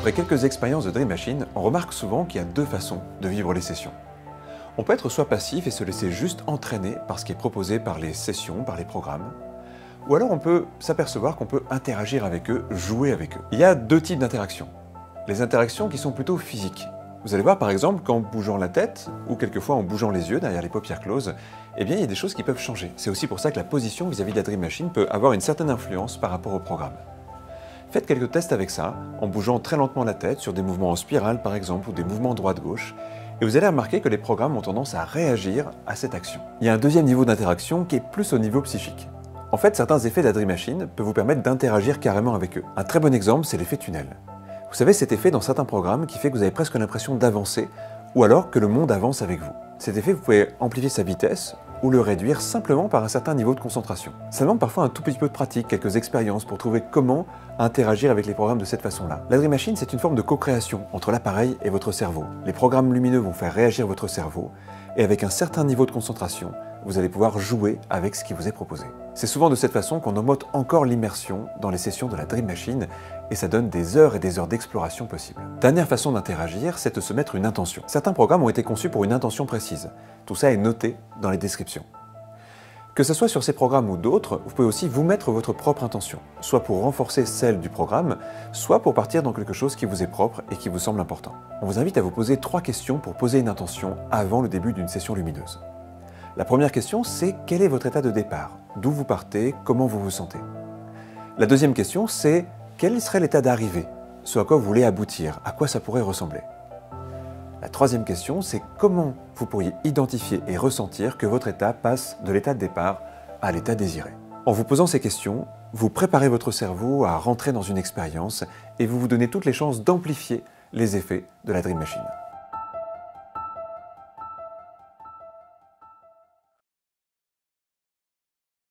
Après quelques expériences de Dream Machine, on remarque souvent qu'il y a deux façons de vivre les sessions. On peut être soit passif et se laisser juste entraîner par ce qui est proposé par les sessions, par les programmes, ou alors on peut s'apercevoir qu'on peut interagir avec eux, jouer avec eux. Il y a deux types d'interactions. Les interactions qui sont plutôt physiques. Vous allez voir par exemple qu'en bougeant la tête, ou quelquefois en bougeant les yeux derrière les paupières closes, eh bien il y a des choses qui peuvent changer. C'est aussi pour ça que la position vis-à-vis de la Dream Machine peut avoir une certaine influence par rapport au programme. Faites quelques tests avec ça, en bougeant très lentement la tête sur des mouvements en spirale par exemple, ou des mouvements droite-gauche, et vous allez remarquer que les programmes ont tendance à réagir à cette action. Il y a un deuxième niveau d'interaction qui est plus au niveau psychique. En fait, certains effets de la Dream Machine peuvent vous permettre d'interagir carrément avec eux. Un très bon exemple, c'est l'effet tunnel. Vous savez, cet effet dans certains programmes qui fait que vous avez presque l'impression d'avancer, ou alors que le monde avance avec vous. Cet effet, vous pouvez amplifier sa vitesse, ou le réduire simplement par un certain niveau de concentration. Ça demande parfois un tout petit peu de pratique, quelques expériences pour trouver comment interagir avec les programmes de cette façon-là. La Dream Machine, c'est une forme de co-création entre l'appareil et votre cerveau. Les programmes lumineux vont faire réagir votre cerveau, et avec un certain niveau de concentration, vous allez pouvoir jouer avec ce qui vous est proposé. C'est souvent de cette façon qu'on augmente encore l'immersion dans les sessions de la Dream Machine, et ça donne des heures et des heures d'exploration possibles. Dernière façon d'interagir, c'est de se mettre une intention. Certains programmes ont été conçus pour une intention précise. Tout ça est noté dans les descriptions. Que ce soit sur ces programmes ou d'autres, vous pouvez aussi vous mettre votre propre intention, soit pour renforcer celle du programme, soit pour partir dans quelque chose qui vous est propre et qui vous semble important. On vous invite à vous poser 3 questions pour poser une intention avant le début d'une session lumineuse. La première question, c'est quel est votre état de départ? D'où vous partez? Comment vous vous sentez? La deuxième question, c'est quel serait l'état d'arrivée? Ce à quoi vous voulez aboutir? À quoi ça pourrait ressembler? La troisième question, c'est comment vous pourriez identifier et ressentir que votre état passe de l'état de départ à l'état désiré. En vous posant ces questions, vous préparez votre cerveau à rentrer dans une expérience et vous vous donnez toutes les chances d'amplifier les effets de la Dream Machine.